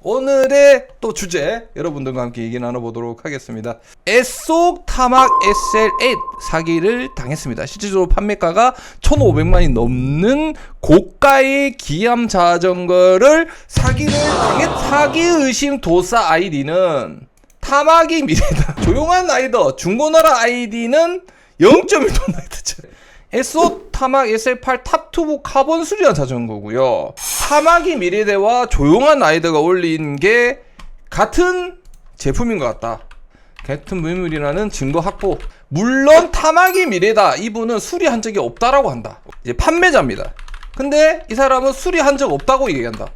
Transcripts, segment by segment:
오늘의 또 주제 여러분들과 함께 얘기 나눠보도록 하겠습니다. 에속 타막 SL8 사기를 당했습니다. 실질적으로 판매가가 1,500만이 넘는 고가의 기암 자전거를 사기를 당했. 사기 의심 도사 아이디는 타막이 미래다. 조용한 라이더 중고나라 아이디는 0.1톤 라이더죠. 에소 타막 SL8 탑투브 카본 수리한 자전거고요. 타막이 미래대와 조용한 라이더가 올린 게 같은 제품인 것 같다. 같은 물물이라는 증거 확보. 물론 타막이 미래다. 이분은 수리한 적이 없다라고 한다. 이제 판매자입니다. 근데 이 사람은 수리한 적 없다고 얘기한다.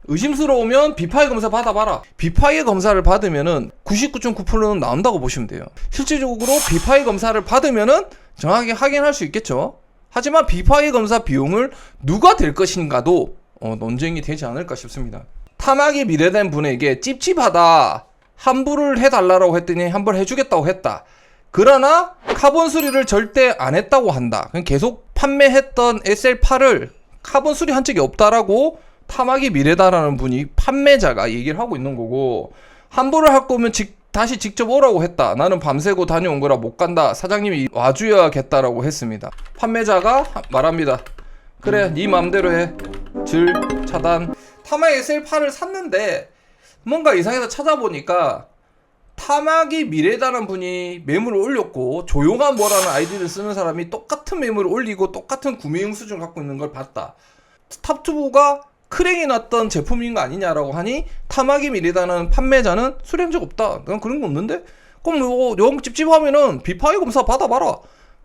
의심스러우면 비파이 검사 받아봐라. 비파이 검사를 받으면은 99.9%는 나온다고 보시면 돼요. 실질적으로 비파이 검사를 받으면은 정확하게 확인할 수 있겠죠. 하지만 비파이 검사 비용을 누가 될 것인가도 논쟁이 되지 않을까 싶습니다. 타막이 미래된 분에게 찝찝하다, 환불을 해달라고 했더니 환불해주겠다고 했다. 그러나 카본 수리를 절대 안 했다고 한다. 계속 판매했던 SL8을 카본 수리한 적이 없다라고 타막이 미래다라는 분이 판매자가 얘기를 하고 있는 거고, 환불을 할 거면 다시 직접 오라고 했다. 나는 밤새고 다녀온 거라 못 간다. 사장님이 와줘야겠다라고 했습니다. 판매자가 말합니다. 그래, 네 맘대로 해. 질 차단. 타막 SL8을 샀는데 뭔가 이상해서 찾아보니까 타막이 미래다라는 분이 매물을 올렸고 조용한 뭐라는 아이디를 쓰는 사람이 똑같은 매물을 올리고 똑같은 구매 영수증을 갖고 있는 걸 봤다. 탑투브가 크랙이 났던 제품인 거 아니냐라고 하니 타막이 미래다는 판매자는 수리한 적 없다. 난 그런 거 없는데? 그럼 영 찝찝하면은 비파이 검사 받아봐라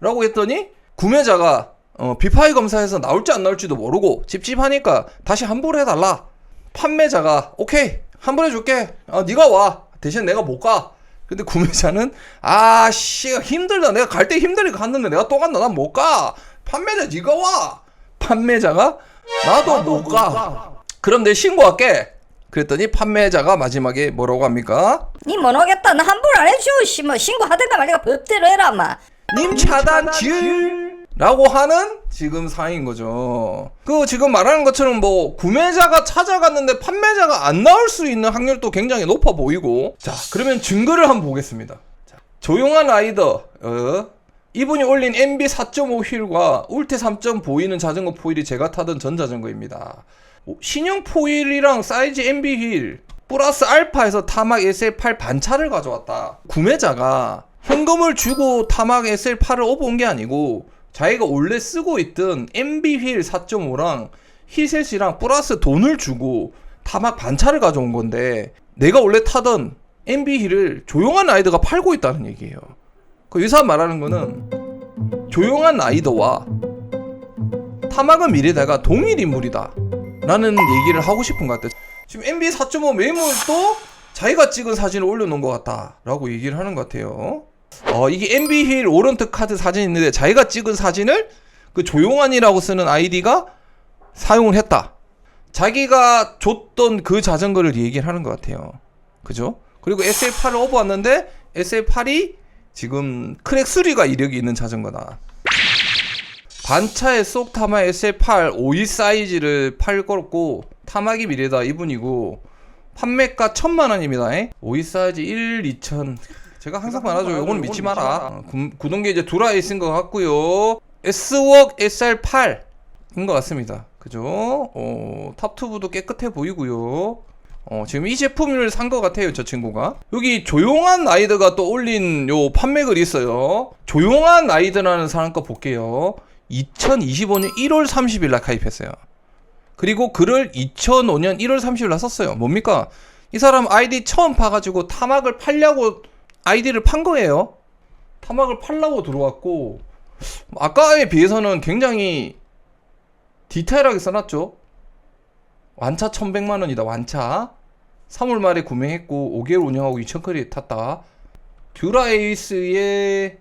라고 했더니 구매자가 비파이 검사에서 나올지 안 나올지도 모르고 찝찝하니까 다시 환불해달라. 판매자가 오케이 환불해줄게. 네가 와. 대신 내가 못 가. 근데 구매자는 아씨 힘들다. 내가 갈 때 힘들니까 갔는데 내가 또 간다. 난 못 가. 판매자 네가 와. 판매자가 나도 못 가. 그럼 내 신고할게. 그랬더니 판매자가 마지막에 뭐라고 합니까? 니 못 오겠다. 나 환불 안 해줘. 뭐 신고하든가 말든가 법대로 해라. 마. 님 차단질 라고 하는 지금 상황인 거죠. 그 지금 말하는 것처럼 뭐 구매자가 찾아갔는데 판매자가 안 나올 수 있는 확률도 굉장히 높아 보이고. 자, 그러면 증거를 한번 보겠습니다. 자, 조용한 라이더 이분이 올린 MB 4.5 휠과 울테 3점 보이는 자전거 포일이 제가 타던 전 자전거입니다. 신형 포일이랑 사이즈 MB 휠 플러스 알파에서 타막 SL8 반차를 가져왔다. 구매자가 현금을 주고 타막 SL8을 업어온 게 아니고 자기가 원래 쓰고 있던 MB 휠 4.5랑 힐셋이랑 플러스 돈을 주고 타막 반차를 가져온 건데, 내가 원래 타던 MB 휠을 조용한 라이더가 팔고 있다는 얘기예요. 이 사람 말하는 거는 조용한 라이더와 타막은 미래다가 동일 인물이다 라는 얘기를 하고 싶은 것 같아요. 지금 MB 4.5 매물도 자기가 찍은 사진을 올려놓은 것 같다 라고 얘기를 하는 것 같아요. 이게 MB 힐 오런트 카드 사진이 있는데 자기가 찍은 사진을 그 조용한이라고 쓰는 아이디가 사용을 했다. 자기가 줬던 그 자전거를 얘기를 하는 것 같아요. 그죠? 그리고 SL8을 업어왔는데 SL8이 지금 크랙 수리가 이력이 있는 자전거다. 반차의 속 타막 SL8 5위 사이즈를 팔걸었고 타막이 미래다 이분이고 판매가 1,000만원입니다. 5위 사이즈 1, 2천. 제가 항상 말하죠. 요거는 믿지 마라. 구동계 이제 두라에 쓴 것 같고요. S웍 SR8인 것 같습니다. 그죠? 탑투브도 깨끗해 보이고요. 지금 이 제품을 산 것 같아요, 저 친구가. 여기 조용한 라이더가 또 올린 요 판매글이 있어요. 조용한 라이더라는 사람 거 볼게요. 2025년 1월 30일 날 가입했어요. 그리고 글을 2005년 1월 30일 날 썼어요. 뭡니까? 이 사람 아이디 처음 파가지고 타막을 팔려고 아이디를 판 거예요. 타막을 팔려고 들어왔고, 아까에 비해서는 굉장히 디테일하게 써놨죠. 완차 1,100만원이다. 완차 3월 말에 구매했고 5개월 운영하고 2,000클리 탔다. 듀라에이스의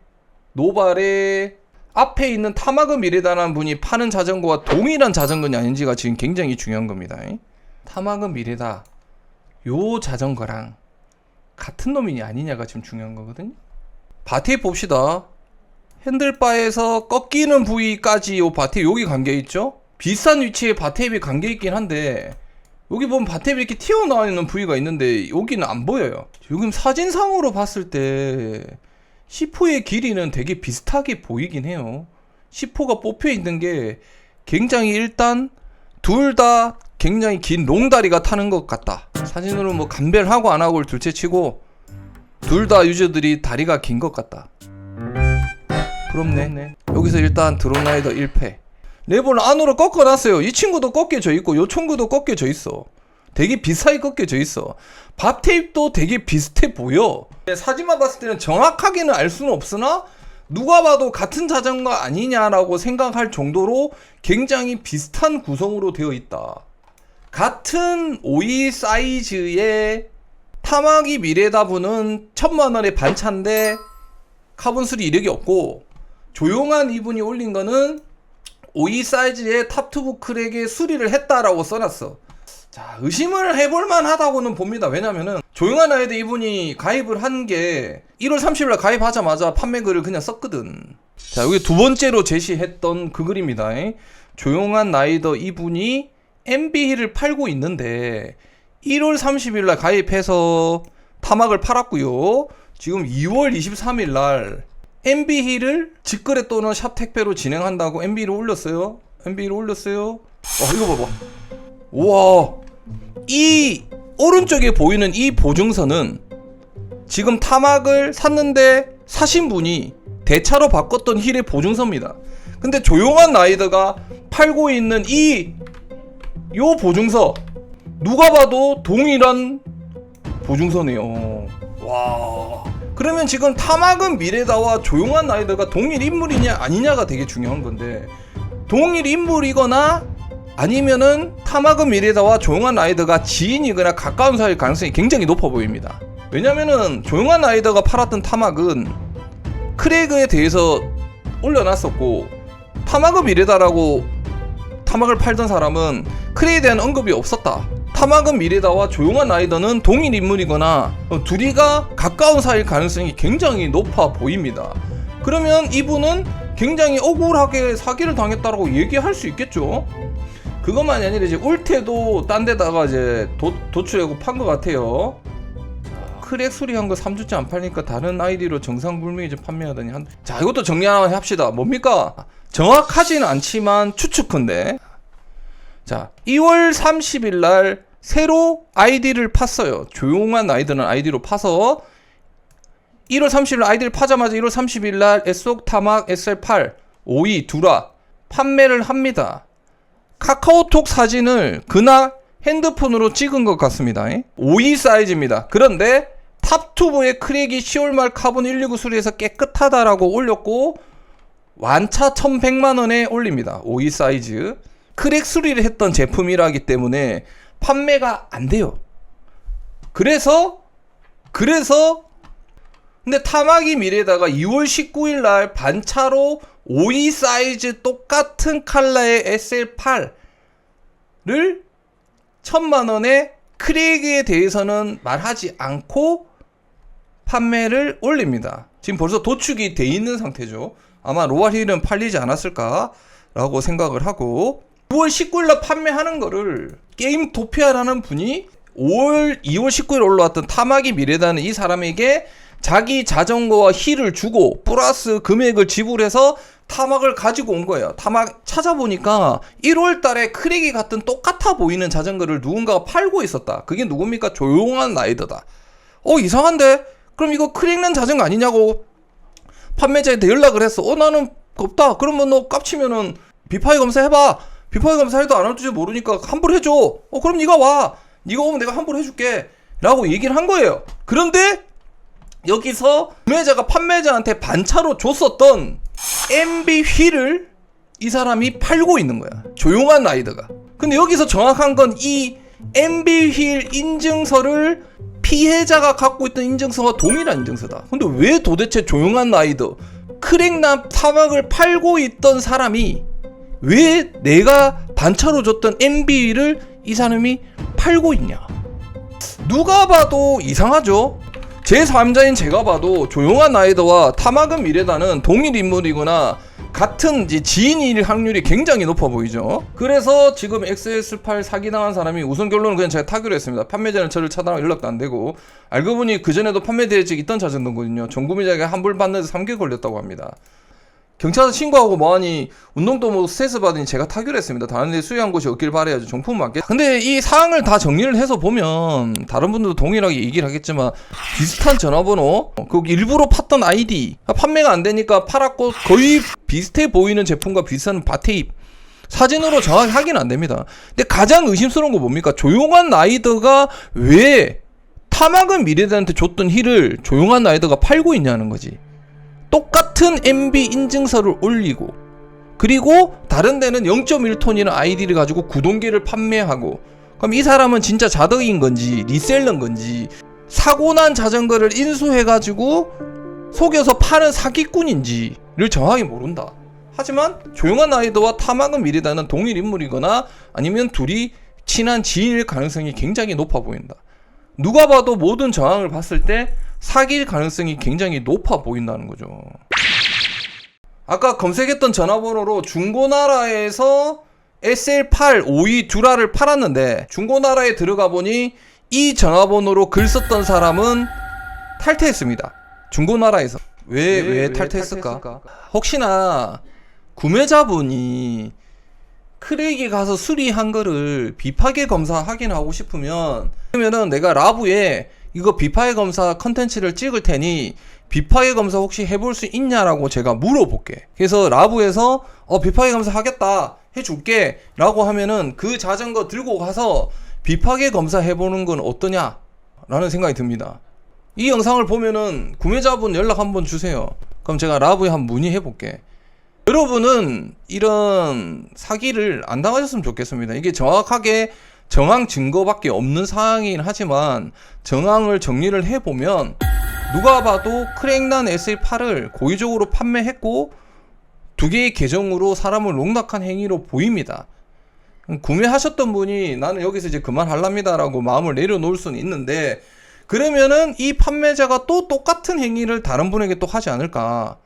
노발의 앞에 있는 타막은 미래다라는 분이 파는 자전거와 동일한 자전거냐 아닌지가 지금 굉장히 중요한 겁니다. 타막은 미래다 요 자전거랑 같은 놈이냐 아니냐가 지금 중요한 거거든요. 바테입 봅시다. 핸들바에서 꺾이는 부위까지 요 바테입 여기 감겨있죠. 비슷한 위치에 바테입이 감겨있긴 한데 여기 보면 바탭이 이렇게 튀어나와 있는 부위가 있는데 여기는 안 보여요. 지금 사진상으로 봤을 때 C4의 길이는 되게 비슷하게 보이긴 해요. C4가 뽑혀 있는 게 굉장히 일단 둘 다 굉장히 긴 롱다리가 타는 것 같다. 사진으로 뭐 감별하고 안 하고를 둘째치고 둘 다 유저들이 다리가 긴 것 같다. 부럽네. 여기서 일단 드론라이더 1패. 레버를 안으로 꺾어놨어요. 이 친구도 꺾여져 있고 요 친구도 꺾여져 있어. 되게 비슷하게 꺾여져 있어. 밥 테이프도 되게 비슷해 보여. 사진만 봤을 때는 정확하게는 알 수는 없으나 누가 봐도 같은 자전거 아니냐라고 생각할 정도로 굉장히 비슷한 구성으로 되어 있다. 같은 오이 사이즈의 타마기 미레다부는 1000만원의 반차인데 카본 수리 이력이 없고, 조용한 이분이 올린 거는 오이 사이즈의 탑투브 크랙에 수리를 했다라고 써놨어. 자, 의심을 해볼만 하다고는 봅니다. 왜냐면은 조용한 라이더 이분이 가입을 한 게 1월 30일 가입하자마자 판매글을 그냥 썼거든. 자, 여기 두 번째로 제시했던 그 글입니다. 조용한 라이더 이분이 MB힐을 팔고 있는데 1월 30일 가입해서 타막을 팔았고요. 지금 2월 23일 날 MB힐을 직거래 또는 샵 택배로 진행한다고 MB힐을 올렸어요. 이거 봐봐. 우와, 이 오른쪽에 보이는 이 보증서는 지금 타막을 샀는데 사신 분이 대차로 바꿨던 힐의 보증서입니다. 근데 조용한 라이더가 팔고 있는 요 보증서, 누가 봐도 동일한 보증서네요. 와, 그러면 지금 타막은 미레다와 조용한 라이더가 동일 인물이냐 아니냐가 되게 중요한 건데, 동일 인물이거나 아니면은 타마그 미레다와 조용한 라이더가 지인이거나 가까운 사이일 가능성이 굉장히 높아 보입니다. 왜냐면은 조용한 라이더가 팔았던 타막은 크레그에 대해서 올려놨었고, 타마그 미레다라고 타막을 팔던 사람은 크레에 대한 언급이 없었다. 타마그 미레다와 조용한 라이더는 동일 인물이거나 둘이가 가까운 사이일 가능성이 굉장히 높아 보입니다. 그러면 이분은 굉장히 억울하게 사기를 당했다라고 얘기할 수 있겠죠. 그것만이 아니라 이제 울테도 딴 데다가 이제 도출하고 판 것 같아요. 크랙 수리한 거 3주째 안 팔리니까 다른 아이디로 정상불명이 이제 판매하더니 자, 이것도 정리 하나 합시다. 뭡니까? 정확하지는 않지만 추측컨대, 자, 2월 30일 날 새로 아이디를 팠어요. 조용한 아이디는 아이디로 파서 1월 30일 날 아이디를 파자마자 1월 30일 날 에속 타막 SL8 5위 두라 판매를 합니다. 카카오톡 사진을 그날 핸드폰으로 찍은 것 같습니다. 5위 사이즈입니다. 그런데 탑튜브의 크랙이 10월 말 카본 119 수리해서 깨끗하다라고 올렸고 완차 1100만원에 올립니다. 5위 사이즈. 크랙 수리를 했던 제품이라기 때문에 판매가 안 돼요. 그래서 근데 타마기 미래다가 2월 19일 날 반차로 5위 사이즈 똑같은 컬러의 SL8를 1000만원에 크랙에 대해서는 말하지 않고 판매를 올립니다. 지금 벌써 도축이 돼 있는 상태죠. 아마 로얄힐은 팔리지 않았을까 라고 생각을 하고, 6월 19일 날 판매하는 거를 게임 도피아라는 분이 2월 19일 올라왔던 타마기 미래다는 이 사람에게 자기 자전거와 힐을 주고 플러스 금액을 지불해서 타막을 가지고 온 거예요. 타막 찾아보니까 1월 달에 크랙이 같은 똑같아 보이는 자전거를 누군가가 팔고 있었다. 그게 누굽니까? 조용한 라이더다. 이상한데? 그럼 이거 크랙 난 자전거 아니냐고 판매자한테 연락을 했어. 나는 없다. 그러면 너 깝치면은 비파이 검사해봐. 비파이 검사해도 안 할 줄 모르니까 환불해줘. 그럼 네가 와. 네가 오면 내가 환불해줄게 라고 얘기를 한 거예요. 그런데 여기서 구매자가 판매자한테 반차로 줬었던 MB 휠을 이 사람이 팔고 있는 거야. 조용한 라이더가. 근데 여기서 정확한 건 이 MB 휠 인증서를 피해자가 갖고 있던 인증서와 동일한 인증서다. 근데 왜 도대체 조용한 라이더 크랙남 타막을 팔고 있던 사람이 왜 내가 반차로 줬던 MB 휠을 이 사람이 팔고 있냐? 누가 봐도 이상하죠? 제3자인 제가 봐도 조용한 라이더와 타마그 미레다는 동일 인물이거나 같은 이제 지인일 확률이 굉장히 높아 보이죠. 그래서 지금 XS8 사기당한 사람이 우선 결론은 그냥 제가 타기로 했습니다. 판매자는 저를 차단하고 연락도 안 되고, 알고 보니 그전에도 판매대행증 있던 자전거거든요. 전구매자에게 환불 받는데 3개월 걸렸다고 합니다. 경찰서 신고하고 뭐하니 운동도 뭐 스트레스 받으니 제가 타기로 했습니다. 다른 데 수리한 곳이 없길 바라야죠. 정품 맞게. 근데 이 사항을 다 정리를 해서 보면 다른 분들도 동일하게 얘기를 하겠지만 비슷한 전화번호, 그 일부러 팠던 아이디, 판매가 안 되니까 팔았고 거의 비슷해 보이는 제품과 비슷한 바테입, 사진으로 정확히 확인 안 됩니다. 근데 가장 의심스러운 거 뭡니까? 조용한 라이더가 왜 타막은 미래단한테 줬던 힐을 조용한 라이더가 팔고 있냐는 거지. 똑같은 MB 인증서를 올리고, 그리고 다른 데는 0.1톤이라는 아이디를 가지고 구동기를 판매하고, 그럼 이 사람은 진짜 자덕인 건지 리셀러인 건지, 사고난 자전거를 인수해가지고 속여서 파는 사기꾼인지를 정확히 모른다. 하지만 조용한 라이더와 타막은 미래다는 동일 인물이거나 아니면 둘이 친한 지인일 가능성이 굉장히 높아 보인다. 누가 봐도 모든 정황을 봤을 때 사기일 가능성이 굉장히 높아 보인다는 거죠. 아까 검색했던 전화번호로 중고나라에서 SL8 52 듀라를 팔았는데, 중고나라에 들어가 보니 이 전화번호로 글 썼던 사람은 탈퇴했습니다. 중고나라에서. 왜 탈퇴했을까? 혹시나 구매자분이 크랙에 가서 수리한 거를 비파괴 검사 확인하고 싶으면, 그러면은 내가 라부에 이거 비파괴 검사 컨텐츠를 찍을 테니 비파괴 검사 혹시 해볼 수 있냐라고 제가 물어볼게. 그래서 라부에서 비파괴 검사 하겠다, 해줄게 라고 하면은 그 자전거 들고 가서 비파괴 검사 해보는 건 어떠냐 라는 생각이 듭니다. 이 영상을 보면은 구매자분 연락 한번 주세요. 그럼 제가 라부에 한번 문의해 볼게. 여러분은 이런 사기를 안 당하셨으면 좋겠습니다. 이게 정확하게 정황 증거밖에 없는 사항이긴 하지만 정황을 정리를 해보면 누가 봐도 크랙난 SL8을 고의적으로 판매했고 두 개의 계정으로 사람을 농락한 행위로 보입니다. 구매하셨던 분이 나는 여기서 이제 그만할랍니다 라고 마음을 내려놓을 수는 있는데, 그러면은 이 판매자가 또 똑같은 행위를 다른 분에게 또 하지 않을까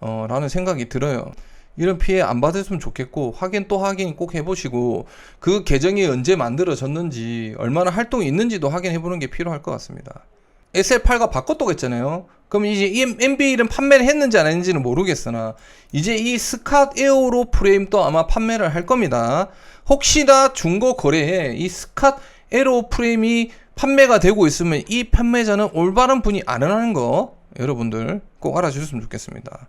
라는 생각이 들어요. 이런 피해 안 받으셨으면 좋겠고, 확인 꼭 해보시고 그 계정이 언제 만들어졌는지, 얼마나 활동이 있는지도 확인해보는 게 필요할 것 같습니다. SL8가 바꿨다고 했잖아요. 그럼 이제 이 MB를 판매를 했는지 안 했는지는 모르겠으나 이제 이 스캇 에어로 프레임도 아마 판매를 할 겁니다. 혹시나 중고 거래에 이 스캇 에어로 프레임이 판매가 되고 있으면 이 판매자는 올바른 분이 아니라는 거 여러분들 꼭 알아주셨으면 좋겠습니다.